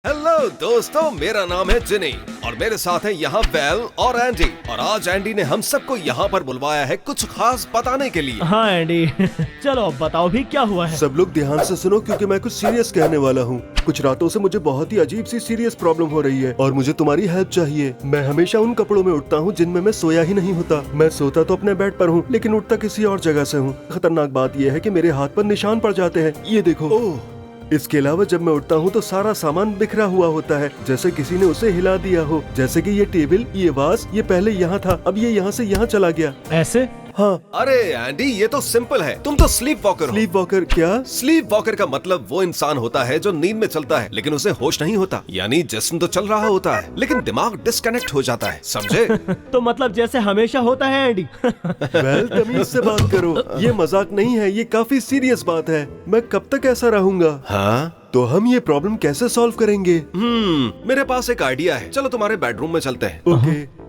Hello दोस्तों, मेरा नाम है जिनी और मेरे साथ है यहाँ वेल और एंडी। और आज एंडी ने हम सबको यहाँ पर बुलवाया है कुछ खास बताने के लिए। हाँ एंडी चलो अब बताओ भी क्या हुआ है। सब लोग ध्यान से सुनो क्योंकि मैं कुछ सीरियस कहने वाला हूँ। कुछ रातों से मुझे बहुत ही अजीब सी सीरियस प्रॉब्लम हो रही है और मुझे तुम्हारी हेल्प चाहिए। मैं हमेशा उन कपड़ों में उठता हूँ जिनमें मैं सोया ही नहीं होता। मैं सोता तो अपने बेड पर हूँ लेकिन उठता किसी और जगह से हूँ। खतरनाक बात यह है कि मेरे हाथ पर निशान पड़ जाते हैं। ये देखो। इसके अलावा जब मैं उठता हूँ तो सारा सामान बिखरा हुआ होता है, जैसे किसी ने उसे हिला दिया हो। जैसे कि ये टेबल, ये वास, ये पहले यहाँ था, अब ये यहाँ से यहाँ चला गया। ऐसे? हाँ। अरे एंडी, ये तो सिंपल है। तुम तो स्लीप वॉकर हो। स्लीप वॉकर क्या? स्लीप वॉकर का मतलब वो इंसान होता है जो नींद में चलता है लेकिन उसे होश नहीं होता। यानी जिस्म तो चल रहा होता है लेकिन दिमाग डिस्कनेक्ट हो जाता है, समझे? तो मतलब जैसे हमेशा होता है एंडी। वेल तमीज से बात करो, ये मजाक नहीं है, ये काफी सीरियस बात है। मैं कब तक ऐसा रहूंगा? हाँ, तो हम ये प्रॉब्लम कैसे सॉल्व करेंगे? मेरे पास एक आइडिया है। चलो तुम्हारे बेडरूम में चलते हैं। ओके।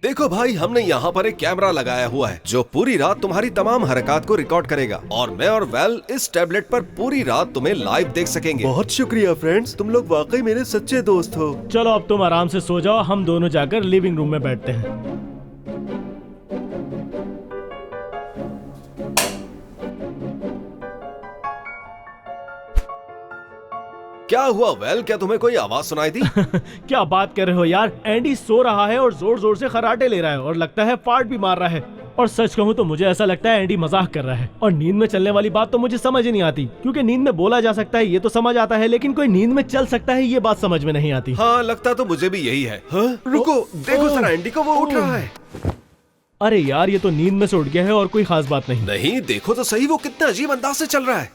देखो भाई, हमने यहाँ पर एक कैमरा लगाया हुआ है जो पूरी रात तुम्हारी तमाम हरकत को रिकॉर्ड करेगा और मैं और वेल इस टैबलेट पर पूरी रात तुम्हें लाइव देख सकेंगे। बहुत शुक्रिया फ्रेंड्स, तुम लोग वाकई मेरे सच्चे दोस्त हो। चलो अब तुम आराम से सो जाओ, हम दोनों जाकर लिविंग रूम में बैठते हैं। क्या हुआ वेल, क्या तुम्हें कोई आवाज सुनाई दी? क्या बात कर रहे हो यार, एंडी सो रहा है और जोर जोर से खर्राटे ले रहा है और लगता है फाड़ भी मार रहा है। और सच कहूँ तो मुझे ऐसा लगता है एंडी मजाक कर रहा है। और नींद में चलने वाली बात तो मुझे समझ ही नहीं आती, क्योंकि नींद में बोला जा सकता है ये तो समझ आता है, लेकिन कोई नींद में चल सकता है ये बात समझ में नहीं आती। हाँ, लगता तो मुझे भी यही है। हाँ? रुको, देखो जरा एंडी को, वो उठ रहा है। अरे यार, ये तो नींद में से उठ गया है और कोई खास बात नहीं। नहीं, देखो तो सही, वो कितना अजीब अंदाज से चल रहा है।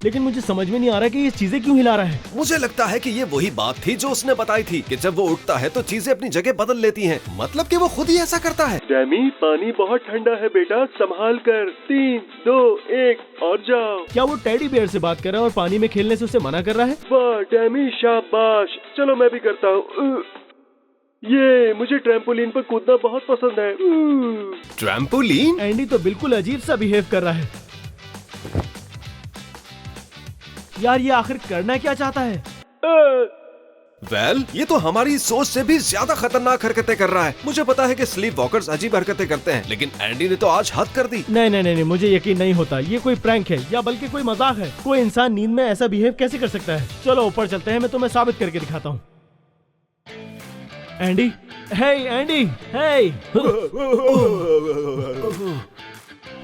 लेकिन मुझे समझ में नहीं आ रहा कि ये चीजें क्यों हिला रहा है। मुझे लगता है कि ये वही बात थी जो उसने बताई थी कि जब वो उठता है तो चीजें अपनी जगह बदल लेती हैं। मतलब कि वो खुद ही ऐसा करता है। डैमी, पानी बहुत ठंडा है बेटा, संभाल कर। 3, 2, 1 और जाओ। क्या वो टेडी बियर से बात कर रहा है और पानी में खेलने से उसे मना कर रहा है? वाह डैमी, शाबाश। चलो मैं भी करता हूँ। ये मुझे ट्रैम्पोलिन पर कूदना बहुत पसंद है। ट्रैम्पोलिन? एंडी तो बिल्कुल अजीब सा बिहेव कर रहा है। यार ये आखिर करना क्या चाहता है? वेल, ये तो हमारी सोच से भी ज्यादा खतरनाक हरकतें कर रहा है। मुझे पता है कि स्लीप वॉकर्स अजीब हरकतें करते हैं, लेकिन एंडी ने तो आज हद कर दी। नहीं नहीं नहीं, मुझे यकीन नहीं होता। ये कोई प्रैंक है या बल्कि कोई मजाक है। कोई इंसान नींद में ऐसा बिहेव कैसे कर सकता है? चलो ऊपर चलते हैं, मैं तुम्हें साबित करके दिखाता हूँ। एंडी, हे एंडी, हे।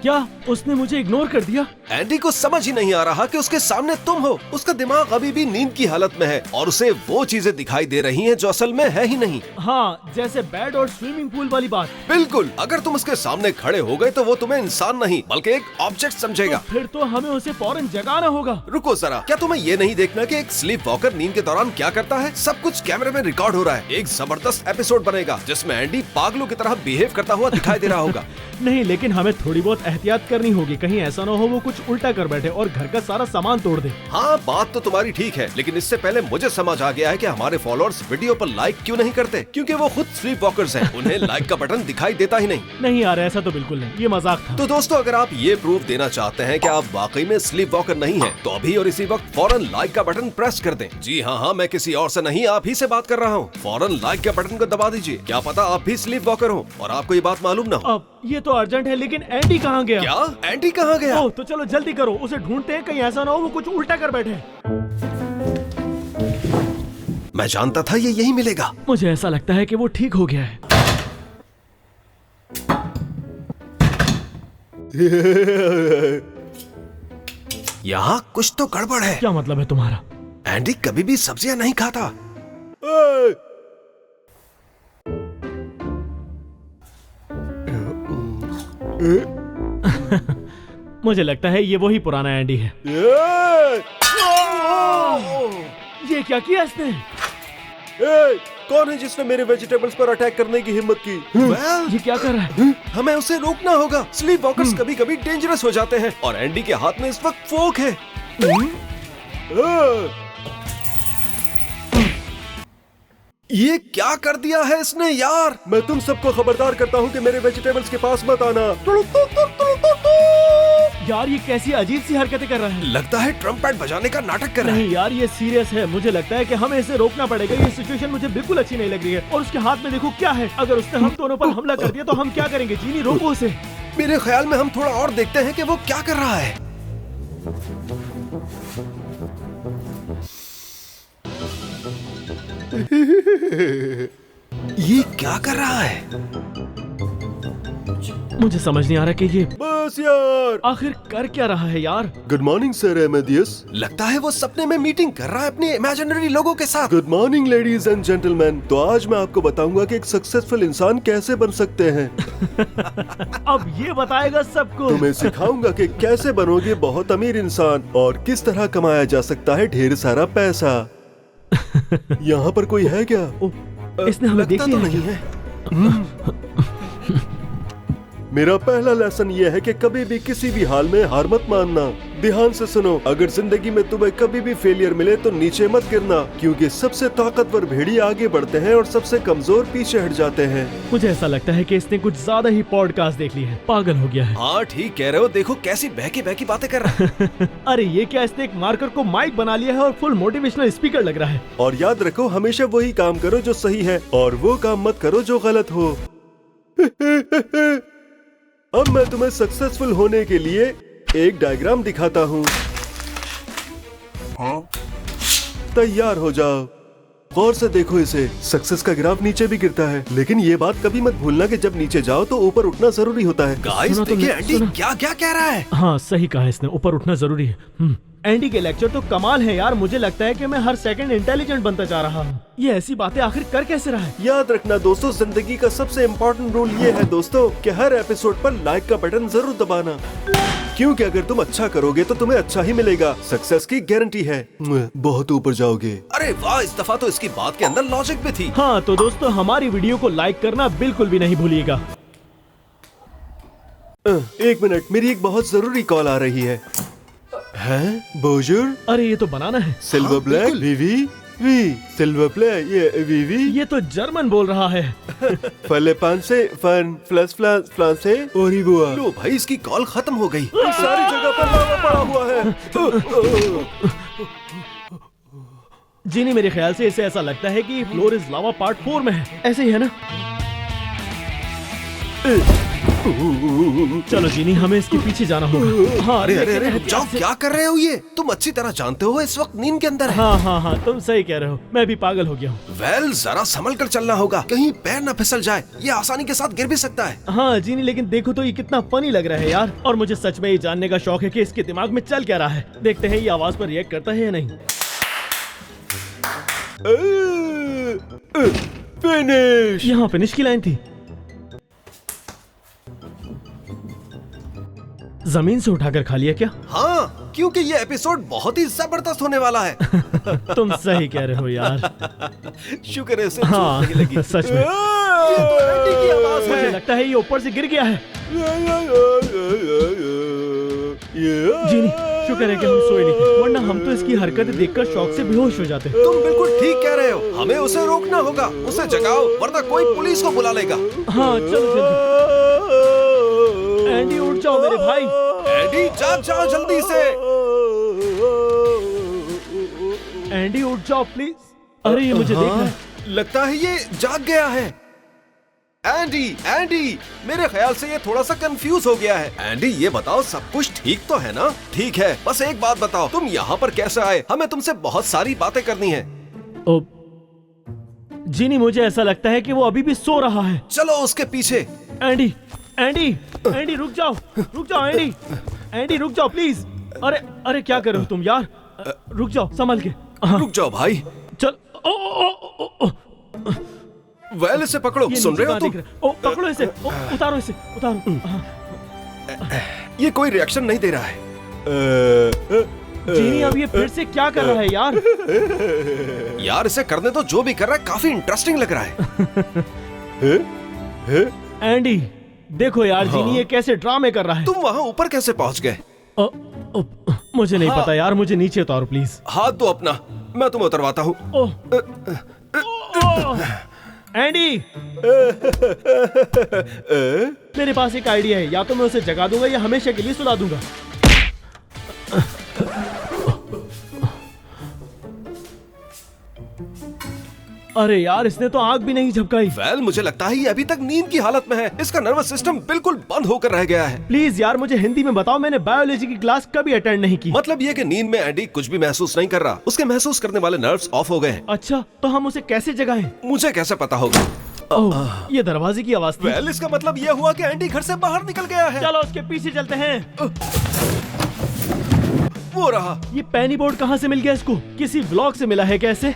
क्या उसने मुझे इग्नोर कर दिया? एंडी को समझ ही नहीं आ रहा कि उसके सामने तुम हो। उसका दिमाग अभी भी नींद की हालत में है और उसे वो चीजें दिखाई दे रही हैं जो असल में है ही नहीं। हाँ, जैसे बेड और स्विमिंग पूल वाली बात। बिल्कुल, अगर तुम उसके सामने खड़े हो गए तो वो तुम्हें इंसान नहीं बल्कि एक ऑब्जेक्ट समझेगा। तो फिर तो हमें उसे फौरन जगाना होगा। रुको जरा, क्या तुम्हें ये नहीं देखना कि एक स्लीप वॉकर नींद के दौरान क्या करता है? सब कुछ कैमरे में रिकॉर्ड हो रहा है। एक जबरदस्त एपिसोड बनेगा जिसमें एंडी पागलों की तरह बिहेव करता हुआ दिखाई दे रहा होगा। नहीं, लेकिन हमें थोड़ी बहुत एहतियात करनी होगी, कहीं ऐसा ना हो वो कुछ उल्टा कर बैठे और घर का सारा सामान तोड़ दे। हाँ, बात तो तुम्हारी ठीक है, लेकिन इससे पहले मुझे समझ आ गया है कि हमारे फॉलोअर्स वीडियो पर लाइक क्यों नहीं करते, क्योंकि वो खुद स्लीप वॉकर्स हैं। उन्हें लाइक का बटन दिखाई देता ही नहीं। नहीं यार, ऐसा तो बिल्कुल नहीं, ये मजाक था। तो दोस्तों, अगर आप ये प्रूफ देना चाहते हैं कि आप वाकई में स्लीप वॉकर नहीं हैं, तो अभी और इसी वक्त फौरन लाइक का बटन प्रेस कर दें। जी हाँ, मैं किसी और से नहीं, आप ही से बात कर रहा हूँ। फौरन लाइक के बटन को दबा दीजिए। क्या पता आप भी स्लीप वॉकर हो और आपको ये बात मालूम ना हो। अब ये तो अर्जेंट है, लेकिन एंडी कहाँ गया? क्या? एंडी कहाँ गया? ओह, तो चलो जल्दी करो, उसे ढूंढते हैं, कहीं ऐसा ना हो वो कुछ उल्टा कर बैठे। मैं जानता था ये यही मिलेगा। मुझे ऐसा लगता है कि वो ठीक हो गया है। यहाँ कुछ तो गड़बड़ है। क्या मतलब है तुम्हारा? एंडी कभी भी सब्जियां नहीं खाता। मुझे लगता है ये वही पुराना एंडी है। ये क्या किया इसने? कौन है जिसने मेरे वेजिटेबल्स पर अटैक करने की हिम्मत की? Well, ये क्या कर रहा है? हमें उसे रोकना होगा। स्लीप वॉकर्स कभी कभी डेंजरस हो जाते हैं और एंडी के हाथ में इस वक्त फोक है। ये क्या कर दिया है इसने यार? मैं तुम सबको खबरदार करता हूँ कि मेरे वेजिटेबल्स के पास मत आना। यार ये कैसी अजीब सी हरकतें कर रहा है। लगता है ट्रम्पेट बजाने का नाटक कर रहा है। नहीं यार ये सीरियस है, मुझे लगता है कि हमें इसे रोकना पड़ेगा। ये सिचुएशन मुझे बिल्कुल अच्छी नहीं लग रही है। और उसके हाथ में देखो क्या है, अगर उसने हम दोनों पर हमला कर दिया तो हम क्या करेंगे? जीनी रोको उसे। मेरे ख्याल में हम थोड़ा और देखते हैं कि वो क्या कर रहा है। ये क्या कर रहा है? मुझे समझ नहीं आ रहा कि ये बस यार। आखिर कर क्या रहा है यार। Good morning sir Amadeus. लगता है वो सपने में मीटिंग कर रहा है अपने इमेजिनरी लोगों के साथ। Good morning ladies and gentleman. तो आज मैं आपको बताऊंगा कि एक सक्सेसफुल इंसान कैसे बन सकते हैं। अब ये बताएगा सबको। तुम्हें सिखाऊंगा कि कैसे बनोगे बहुत अमीर इंसान और किस तरह कमाया जा सकता है ढेर सारा पैसा। यहाँ पर कोई है क्या? इसने हमें देख लगता लिया तो है नहीं है। मेरा पहला लेसन ये है कि कभी भी किसी भी हाल में हार मत मानना। ध्यान से सुनो, अगर जिंदगी में तुम्हें कभी भी फेलियर मिले तो नीचे मत गिरना, क्योंकि सबसे ताकतवर भेड़िए आगे बढ़ते हैं और सबसे कमजोर पीछे हट जाते हैं। मुझे ऐसा लगता है कि इसने कुछ ज्यादा ही पॉडकास्ट देख ली है, पागल हो गया है। हाँ ठीक कह रहे हो, देखो कैसी बहकी बहकी बातें कर रहा है। अरे ये क्या, इसने एक मार्कर को माइक बना लिया है और फुल मोटिवेशनल स्पीकर लग रहा है। और याद रखो, हमेशा वही काम करो जो सही है और वो काम मत करो जो गलत हो। अब मैं तुम्हें सक्सेसफुल होने के लिए एक डायग्राम दिखाता हूँ। तैयार हो जाओ। गौर से देखो इसे। सक्सेस का ग्राफ नीचे भी गिरता है, लेकिन ये बात कभी मत भूलना कि जब नीचे जाओ तो ऊपर उठना जरूरी होता है। गाइस सुनो देखिए तुमने, एंडी सुनो। क्या क्या कह रहा है। हाँ सही कहा इसने, ऊपर उठना जरूरी है। एंडी के लेक्चर तो कमाल है यार। मुझे लगता है कि मैं हर सेकंड इंटेलिजेंट बनता जा रहा हूँ। ये ऐसी बातें आखिर कर कैसे रहा है? याद रखना दोस्तों, जिंदगी का सबसे इम्पोर्टेंट रूल ये है दोस्तों कि हर एपिसोड पर लाइक का बटन जरूर दबाना, क्योंकि अगर तुम अच्छा करोगे तो तुम्हें अच्छा ही मिलेगा। सक्सेस की गारंटी है। बहुत ऊपर जाओगे। अरे वाह, इस दफा तो इसकी बात के अंदर लॉजिक भी थी। हाँ तो दोस्तों, हमारी वीडियो को लाइक करना बिल्कुल भी नहीं भूलिएगा। एक मिनट, मेरी एक बहुत जरूरी कॉल आ रही है। हैं? बोजूर? अरे ये तो बनाना है। सिल्वर हाँ, ब्लैक बिल्कुल। वीवी वी सिल्वर ब्लैक ये वीवी ये तो जर्मन बोल रहा है। फले पांसे फन फ्लस फ्लास फ्लांसे ओरिबुआ। लो भाई, इसकी कॉल खत्म हो गई। सारी जगह पर लावा पड़ा हुआ है। जीनी, मेरे ख्याल से इसे ऐसा लगता है कि फ्लोर इज लावा पार्ट 4 में है। ऐसे ही है ना? चलो जीनी, हमें इसके पीछे जाना होगा। हाँ अरे अरे अरे, लेकिन रुक जाओ, ऐसे- क्या कर रहे हो ये? तुम अच्छी तरह जानते हो इस वक्त नींद के अंदर है। हाँ हाँ हाँ, तुम सही कह रहे हो। मैं भी पागल हो गया हूँ। वेल, जरा संभल कर चलना होगा, कहीं पैर न फिसल जाए। ये आसानी के साथ गिर भी सकता है। हाँ जीनी, लेकिन देखो तो ये कितना फनी लग रहा है यार। और मुझे सच में ये जानने का शौक है कि इसके दिमाग में चल क्या रहा है। देखते हैं ये आवाज पर रिएक्ट करता है या नहीं। फिनिश। यहाँ फिनिश की लाइन थी। जमीन से उठाकर खा लिया क्या? हाँ, क्योंकि ये एपिसोड बहुत ही जबरदस्त होने वाला है। तुम सही कह रहे हो यार। शुक्र है इसे हाँ चोट नहीं लगी। सच में। ये तो एंडी की आवाज मुझे है। लगता है ये ऊपर से गिर गया है। जीनी, शुक्र है कि हम सोए नहीं, वरना हम तो इसकी हरकतें देखकर शौक से बेहोश हो जाते। तुम बिल्कुल ठीक कह रहे हो, हमें उसे रोकना होगा। उसे जगाओ, वरना कोई पुलिस को बुला लेगा। हाँ चलो जल्दी। एंडी उठ जाओ मेरे भाई। एंडी जाग जाओ जल्दी से। एंडी उठ जाओ प्लीज। अरे ये मुझे देख रहा है। लगता है ये जाग गया है। एंडी एंडी, मेरे ख्याल से ये थोड़ा सा कंफ्यूज हो गया है। एंडी ये बताओ, सब कुछ ठीक तो है ना? ठीक है, बस एक बात बताओ, तुम यहाँ पर कैसे आए? हमें तुमसे बहुत सारी बातें करनी है। ओ, जीनी, मुझे ऐसा लगता है कि वो अभी भी सो रहा है। चलो उसके पीछे। एंडी एंडी एंडी रुक जाओ एंडी। एंडी रुक जाओ प्लीज। अरे अरे क्या कर रहे हो तुम यार? रुक जाओ, संभल के। हाँ, रुक जाओ भाई। चल। ओ, ओ, ओ, ओ, ओ, वेल इसे पकड़ो। ये सुन नीचे रहे हो कहाँ तुम? दिख रहा है? ओ पकड़ो इसे। ओ, उतारो इसे, उतारो। हाँ। ये कोई रिएक्शन नहीं दे रहा है। जीनी, अब ये फिर से क्या कर रहा है यार? यार इसे करने तो, जो भी कर रहा है काफी इंटरेस्टिंग लग रहा है। एंडी देखो यार, जीनी ये कैसे ड्रामे कर रहा है। तुम वहाँ ऊपर कैसे पहुँच गए? ओ, ओ, मुझे नहीं हाँ। पता यार, मुझे नीचे उतारो प्लीज। हाथ दो अपना, मैं तुम्हें उतरवाता हूँ। ओह, एंडी, मेरे पास एक आइडिया है। या तो मैं उसे जगा दूंगा या हमेशा के लिए सुला दूंगा। अरे यार, इसने तो आग भी नहीं झपकाई। वेल, मुझे लगता है ये अभी तक नींद की हालत में है। इसका नर्वस सिस्टम बिल्कुल बंद होकर रह गया है। प्लीज यार, मुझे हिंदी में बताओ, मैंने बायोलॉजी की क्लास कभी अटेंड नहीं की। मतलब ये कि नींद में एंडी कुछ भी महसूस नहीं कर रहा। उसके महसूस करने वाले नर्व्स ऑफ हो गए हैं। अच्छा, तो हम उसे कैसे जगाएं? मुझे कैसे पता होगा? ओह, ये दरवाजे की आवाज थी। वेल, इसका मतलब ये हुआ कि एंडी घर से बाहर निकल गया है। चलो उसके पीछे चलते हैं। वो रहा। ये पेनी बोर्ड कहाँ से मिल गया इसको? किसी ब्लॉग से मिला है कैसे?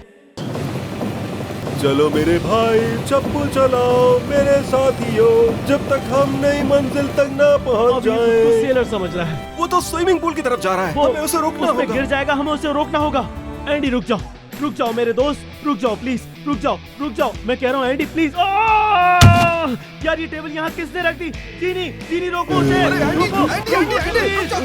चलो मेरे भाई, चप्पू चलाओ मेरे साथियों, जब तक हम नई मंजिल तक ना पहुंच अब ये खुद को जाएं। सेलर समझ रहा है। वो तो स्विमिंग पूल की तरफ जा रहा है। हमें उसे रोकना उसमें होगा। गिर जाएगा, हमें उसे रोकना होगा। एंडी रुक जाओ, रुक जाओ मेरे दोस्त, रुक जाओ प्लीज, रुक जाओ, रुक जाओ। मैं कह रहा हूँ एंडी प्लीज। यार, ये टेबल यहाँ किसने रख दी? जीनी, जीनी रोको उसे। अरे एंडी, रोको, एंडी, एंडी, रोको, एंडी, रुक जाओ।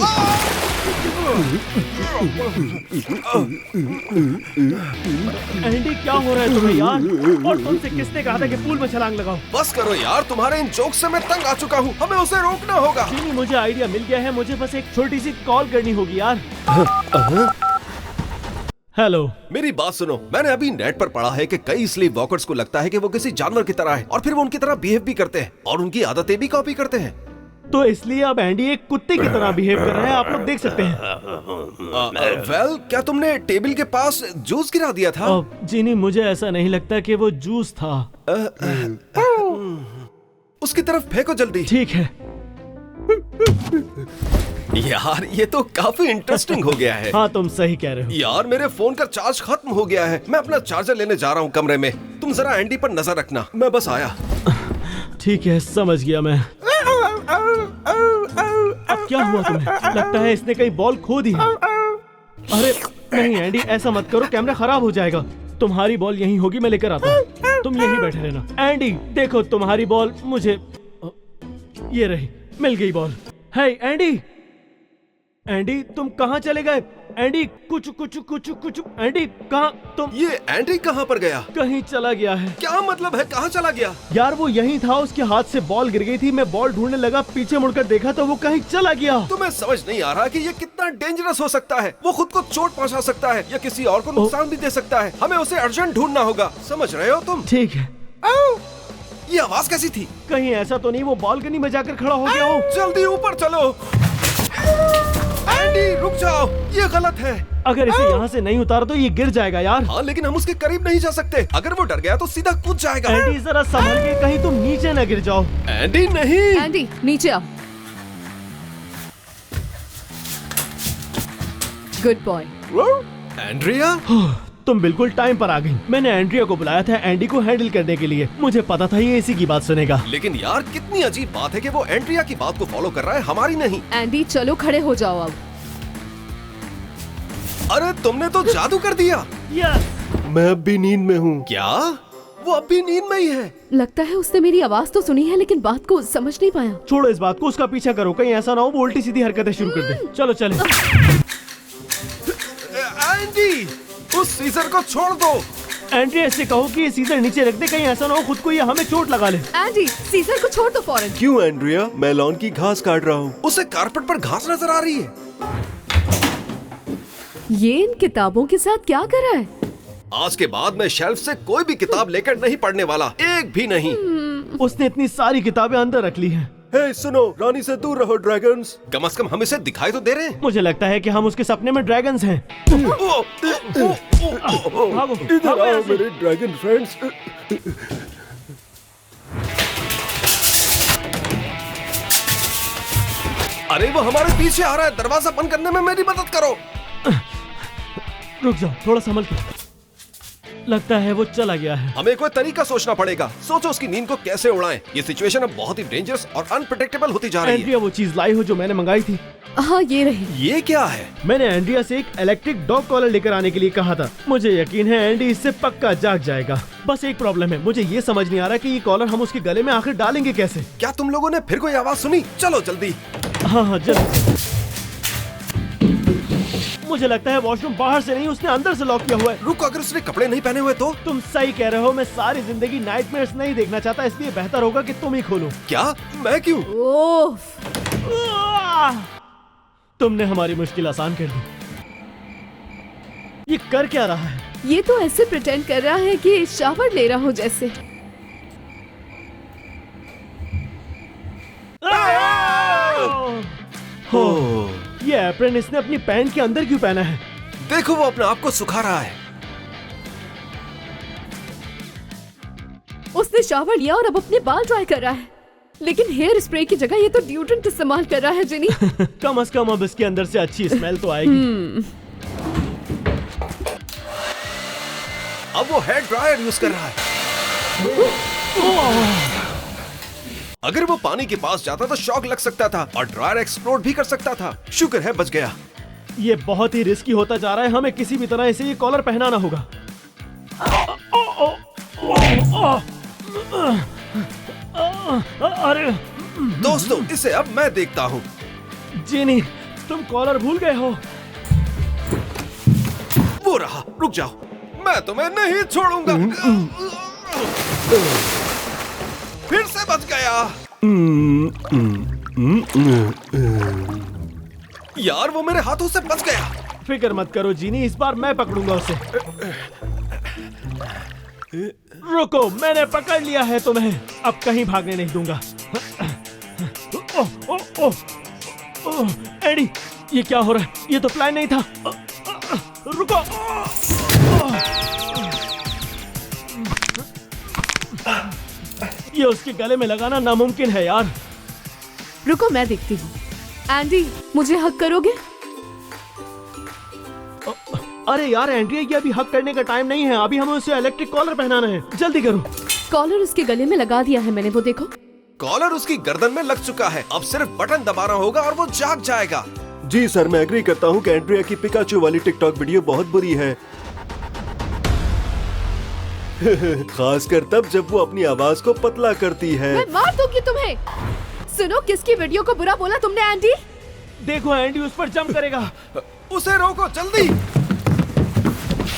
एंडी क्या हो रहा है तुम्हें यार? और तुमसे किसने कहा था कि पूल में छलांग लगाओ? बस करो यार, तुम्हारे इन जोक से मैं तंग आ चुका हूँ। हमें उसे रोकना होगा। जीनी, मुझे आइडिया मिल गया है। मुझे बस एक छोटी सी कॉल करनी होगी यार। हेलो। मेरी बात सुनो, मैंने अभी नेट पर पढ़ा है कि कई स्लीप वॉकर्स को लगता है कि वो किसी जानवर की तरह है और फिर वो उनकी तरह बिहेव भी करते हैं और उनकी आदतें भी कॉपी करते हैं। तो इसलिए अब एंडी एक कुत्ते की तरह बिहेव कर रहा है, आप लोग देख सकते हैं। वेल, क्या तुमने टेबल के पास जूस गिरा दिया था? जीनी, मुझे ऐसा नहीं लगता कि वो जूस था। उसकी तरफ फेंको जल्दी। ठीक है। यार, ये तो काफी इंटरेस्टिंग हो गया है। हाँ, तुम सही कह रहे हो। यार, मेरे फोन का चार्ज खत्म हो गया है। मैं अपना चार्जर लेने जा रहा हूँ कमरे में। तुम जरा एंडी पर नजर रखना, मैं बस आया। ठीक है, समझ गया मैं। अब क्या हुआ तुम्हें? लगता है इसने कहीं बॉल खो दी है। अरे नहीं एंडी, ऐसा मत करो, कैमरा खराब हो जाएगा। तुम्हारी बॉल यहीं होगी, मैं लेकर आता हूँ। तुम यहीं बैठे रहना। एंडी देखो, तुम्हारी बॉल मुझे, ये रही, मिल गई बॉल। हे एंडी, एंडी तुम कहाँ चले गए? एंडी कुछ कुछ कुछ कुछ, एंडी कहाँ तुम? ये एंडी कहाँ पर गया? कहीं चला गया है। क्या मतलब है, कहाँ चला गया? यार वो यहीं था, उसके हाथ से बॉल गिर गई थी। मैं बॉल ढूंढने लगा, पीछे मुड़कर देखा तो वो कहीं चला गया। तुम्हें समझ नहीं आ रहा कि ये कितना डेंजरस हो सकता है। वो खुद को चोट पहुंचा सकता है या किसी और को नुकसान भी दे सकता है। हमें उसे अर्जेंट ढूंढना होगा, समझ रहे हो तुम? ठीक है। ये आवाज कैसी थी? कहीं ऐसा तो नहीं वो बालकनी में जाकर खड़ा हो गया हो? जल्दी ऊपर चलो। एंडी रुक जाओ, ये गलत है। अगर इसे यहाँ से नहीं उतारा तो ये गिर जाएगा यार। हाँ, लेकिन हम उसके करीब नहीं जा सकते। अगर वो डर गया तो सीधा कूद जाएगा। एंडी जरा संभल के, कहीं तुम नीचे न गिर जाओ। एंडी नहीं। एंडी नीचे आओ। Good boy. एंड्रिया, तुम बिल्कुल टाइम पर आ गई। मैंने एंड्रिया को बुलाया था एंडी को हैंडल करने के लिए। मुझे पता था ये इसी की बात सुनेगा। लेकिन यार कितनी अजीब बात है कि वो एंड्रिया की बात को फॉलो कर रहा है, हमारी नहीं। एंडी चलो खड़े हो जाओ अब। अरे तुमने तो जादू कर दिया। यस। मैं अब भी नींद में हूँ। क्या? वो अब भी नींद में ही है। लगता है उसने मेरी आवाज तो सुनी है लेकिन बात को समझ नहीं पाया। छोड़ो इस बात को, उसका पीछा करो, कहीं ऐसा ना हो वो उल्टी सीधी हरकतें शुरू कर दे। चलो चले। एंडी, उस सीजर को छोड़ दो। एंड्रिया से कहो कि ये सीजर नीचे रख दे, कहीं ऐसा ना हो खुद को ये हमें चोट लगा ले। एंडी सीजर को छोड़ दो फौरन। क्यों एंड्रिया? मैं लॉन की घास काट रहा हूँ। उसे कारपेट पर घास नजर आ रही है। ये इन किताबों के साथ क्या कर रहा है? आज के बाद मैं शेल्फ से कोई भी किताब लेकर नहीं पढ़ने वाला, एक भी नहीं। उसने इतनी सारी किताबें अंदर रख ली हैं। हे सुनो, रानी से दूर रहो ड्रैगन्स। कम से कम हम इसे दिखाई तो दे रहे हैं। मुझे लगता है कि हम उसके सपने में ड्रैगन्स हैं। भागो, इधर भागो आओ यहाँ से। मेरे ड्रैगन फ्रेंड्स। अरे वो हमारे पीछे आ रहा है, दरवाजा बंद करने में मेरी मदद करो। रुक जाओ, थोड़ा संभल के। लगता है वो चला गया है। हमें कोई तरीका सोचना पड़ेगा। सोचो उसकी नींद को कैसे उड़ाएं। ये सिचुएशन अब बहुत ही डेंजरस और अनप्रेडिक्टेबल होती जा रही है। एंड्रिया वो चीज लाई हो जो मैंने मंगाई थी। हाँ ये रही। ये क्या है? मैंने एंड्रिया से एक इलेक्ट्रिक डॉग कॉलर लेकर आने के लिए कहा था। मुझे यकीन है एंडी इससे पक्का जाग जाएगा। बस एक प्रॉब्लम है, मुझे ये समझ नहीं आ रहा कि ये कॉलर हम उसके गले में आखिर डालेंगे कैसे। क्या तुम लोगों ने फिर कोई आवाज सुनी? चलो जल्दी। हाँ हाँ जल्दी। मुझे लगता है वॉशरूम बाहर से नहीं, उसने अंदर से लॉक किया हुआ है। रुको, अगर उसने कपड़े नहीं पहने हुए तो? तुम सही कह रहे हो। मैं सारी जिंदगी नाइटमेयर्स नहीं देखना चाहता, इसलिए बेहतर होगा कि तुम ही खोलो। क्या? मैं क्यों? ओह तुमने हमारी मुश्किल आसान कर दी। ये कर क्या रहा है? ये तो ऐसे प्रिटेंड कर रहा है कि शावर ले रहा हूँ जैसे। हो, ये एप्रन इसने अपनी पैंट के अंदर क्यों पहना है? देखो वो अपने आप को सुखा रहा है। उसने शावर लिया और अब अपने बाल ड्राई कर रहा है, लेकिन हेयर स्प्रे की जगह ये तो डिओड्रेंट इस्तेमाल कर रहा है जिनी। कम से कम अब इसके अंदर से अच्छी स्मेल तो आएगी। अब वो हेयर ड्रायर यूज कर रहा है। अगर वो पानी के पास जाता तो शॉक लग सकता था और ड्रायर एक्सप्लोड भी कर सकता था। शुक्र है बच गया। ये बहुत ही रिस्की होता जा रहा है, हमें किसी भी तरह इसे ये कॉलर पहनाना होगा। अरे दोस्तों इसे अब मैं देखता हूँ। जिनी, तुम कॉलर भूल गए हो। वो रहा, रुक जाओ, मैं तुम्हें नहीं छोड़ूंगा। फिर से बच गया। यार वो मेरे हाथों से बच गया। फिक्र मत करो जीनी, इस बार मैं पकड़ूंगा उसे। रुको, मैंने पकड़ लिया है तुम्हें, अब कहीं भागने नहीं दूंगा। एडी, ये क्या हो रहा है? ये तो प्लान नहीं था। रुको। ये उसके गले में लगाना नामुमकिन है यार। रुको मैं देखती हूँ। एंडी, मुझे हक करोगे? अरे यार एंड्रिया, ये अभी हक करने का टाइम नहीं है, अभी हमें उसे इलेक्ट्रिक कॉलर पहनाना है, जल्दी करो। कॉलर उसके गले में लगा दिया है मैंने, वो देखो। कॉलर उसकी गर्दन में लग चुका है, अब सिर्फ बटन दबाना होगा और वो जाग जाएगा। जी सर, मैं एग्री करता हूँ कि एंड्रिया की पिकाचू वाली टिकटॉक वीडियो बहुत बुरी है। खासकर तब जब वो अपनी आवाज को पतला करती है। मैं मार दूंगी तुम्हें। सुनो, किसकी वीडियो को बुरा बोला तुमने एंडी? देखो एंडी उस पर जंप करेगा। उसे रोको जल्दी।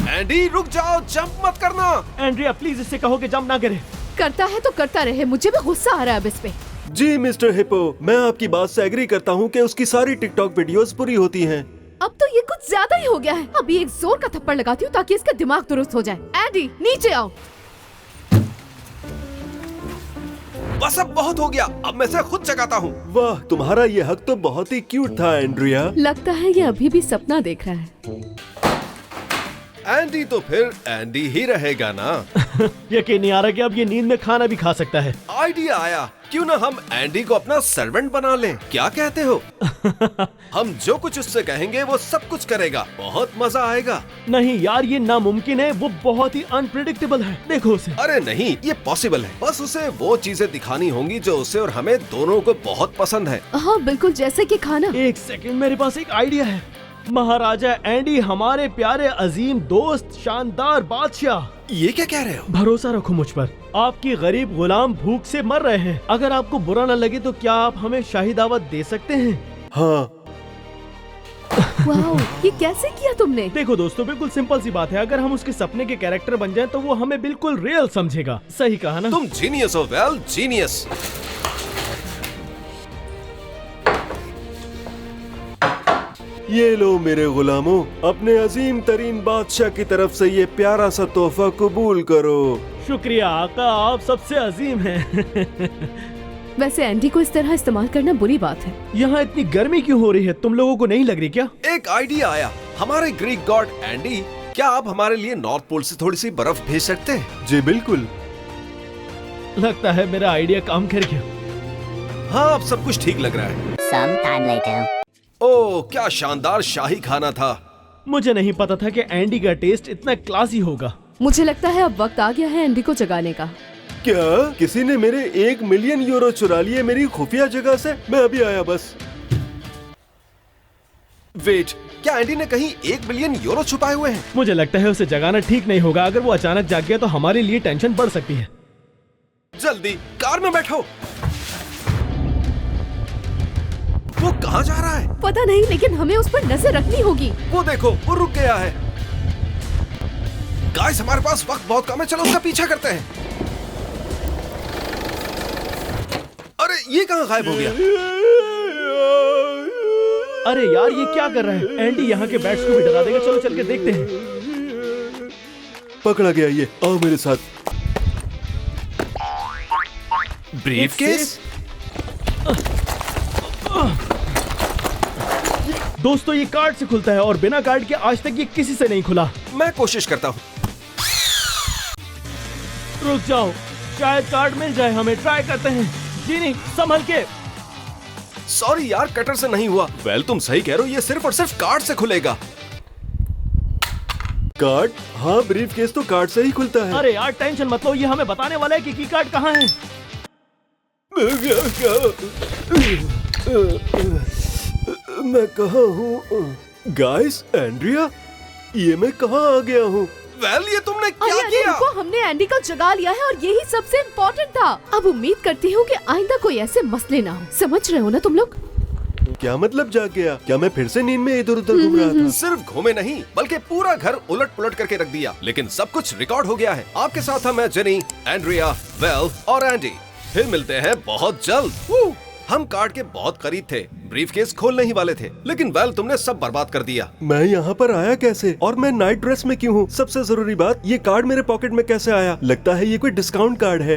एंडी रुक जाओ, जंप मत करना। एंड्रिया प्लीज इससे कहो कि जंप ना करे। करता है तो करता रहे, मुझे भी गुस्सा आ रहा है अब इस पे। जी मिस्टर हिप्पो, मैं आपकी बात से एग्री करता हूँ कि उसकी सारी टिकटॉक वीडियोस बुरी होती हैं। अब तो ये कुछ ज्यादा ही हो गया है। अभी एक जोर का थप्पड़ लगाती हूँ ताकि इसका दिमाग दुरुस्त हो जाए। एंडी नीचे आओ। बस अब बहुत हो गया, अब मैं इसे खुद जगाता हूँ। वाह, तुम्हारा ये हक तो बहुत ही क्यूट था एंड्रिया। लगता है ये अभी भी सपना देख रहा है। एंडी तो फिर एंडी ही रहेगा ना। यकीन नहीं आ रहा कि अब ये नींद में खाना भी खा सकता है। आइडिया आया, क्यों ना हम एंडी को अपना सर्वेंट बना लें, क्या कहते हो? हम जो कुछ उससे कहेंगे वो सब कुछ करेगा, बहुत मजा आएगा। नहीं यार, ये नामुमकिन है, वो बहुत ही अनप्रेडिक्टेबल है, देखो उसे। अरे नहीं, ये पॉसिबल है, बस उसे वो चीजें दिखानी होंगी जो उसे और हमें दोनों को बहुत पसंद है। हाँ बिल्कुल, जैसे कि खाना। एक सेकंड, मेरे पास एक आइडिया है। महाराजा एंडी, हमारे प्यारे अजीम दोस्त, शानदार बादशाह। ये क्या कह रहे हो? भरोसा रखो मुझ पर, आपकी गरीब गुलाम भूख से मर रहे हैं। अगर आपको बुरा न लगे तो क्या आप हमें शाही दावत दे सकते हैं? हाँ। वाओ, ये कैसे किया तुमने? देखो दोस्तों, बिल्कुल सिंपल सी बात है, अगर हम उसके सपने के कैरेक्टर बन जाएं तो वो हमें बिल्कुल रियल समझेगा। सही कहा ना? तुम जीनियस हो वेल, जीनियस। ये लो मेरे गुलामों, अपने अजीम तरीन बादशाह की तरफ से ये प्यारा सा तोहफा कबूल करो। शुक्रिया आका, आप सबसे अजीम हैं। वैसे एंडी को इस तरह इस्तेमाल करना बुरी बात है। यहाँ इतनी गर्मी क्यों हो रही है, तुम लोगों को नहीं लग रही क्या? एक आइडिया आया, हमारे ग्रीक गॉड एंडी, क्या आप हमारे लिए नॉर्थ पोल से थोड़ी सी बर्फ भेज सकते हैं? जी बिल्कुल। लगता है मेरा आइडिया काम कर गया। हाँ, अब सब कुछ ठीक लग रहा है। Sometime later. ओह, क्या शानदार शाही खाना था। मुझे नहीं पता था कि एंडी का टेस्ट इतना क्लासी होगा। मुझे लगता है अब वक्त आ गया है एंडी को जगाने का। क्या किसी ने मेरे 1 मिलियन यूरो चुरा लिए मेरी खुफिया जगह से? मैं अभी आया बस। वेट, क्या एंडी ने कहीं 1 बिलियन यूरो छुपाए हुए हैं? मुझे लगता है उसे जगाना ठीक नहीं होगा, अगर वो अचानक जाग गया तो हमारे लिए टेंशन बढ़ सकती है। जल्दी कार में बैठो। वो कहाँ जा रहा है? पता नहीं, लेकिन हमें उस पर नजर रखनी होगी। वो देखो, वो रुक गया है। गाइस, हमारे पास वक्त बहुत कम है, चलो उसका पीछा करते हैं। अरे ये कहाँ गायब हो गया? अरे यार, ये क्या कर रहा है? एंडी यहाँ के बैट्स को भी डरा देगा, चलो चल के देखते हैं। पकड़ा गया ये। आओ मेरे साथ। ब्रीफकेस? दोस्तों ये कार्ड से खुलता है और बिना कार्ड के आज तक ये किसी से नहीं खुला। मैं कोशिश करता हूँ। रुक जाओ, शायद कार्ड मिल जाए हमें। ट्राई करते हैं। जी नहीं, संभल के। सॉरी यार, कटर से नहीं हुआ। वेल तुम सही कह रहे हो, ये सिर्फ और सिर्फ कार्ड से खुलेगा। कार्ड? हाँ, ब्रीफकेस तो कार्ड से ही खुलता है। अरे यार टेंशन मत लो, ये हमें बताने वाला है कि की कार्ड कहाँ है। मैं कहाँ हूँ? गाइस, एंड्रिया, ये मैं कहाँ आ गया हूँ? वेल ये तुमने क्या अरे किया? रुको, हमने एंडी को जगा लिया है और यही सबसे इम्पोर्टेंट था। अब उम्मीद करती हूँ कि आइंदा कोई ऐसे मसले ना हो। समझ रहे हो ना तुम लोग? क्या मतलब जाग गया? क्या मैं फिर से नींद में इधर उधर घूम रहा था? सिर्फ घूमे नहीं, बल्कि पूरा घर उलट पुलट करके रख दिया। लेकिन सब कुछ रिकॉर्ड हो गया है। आपके साथ हम हैं जेनी, एंड्रिया, वेल और एंडी। फिर मिलते हैं बहुत जल्द। हम कार्ड के बहुत करीब थे, ब्रीफकेस खोलने ही वाले थे, लेकिन वेल तुमने सब बर्बाद कर दिया। मैं यहाँ पर आया कैसे? और मैं नाइट ड्रेस में क्यों हूँ? सबसे जरूरी बात, ये कार्ड मेरे पॉकेट में कैसे आया? लगता है ये कोई डिस्काउंट कार्ड है।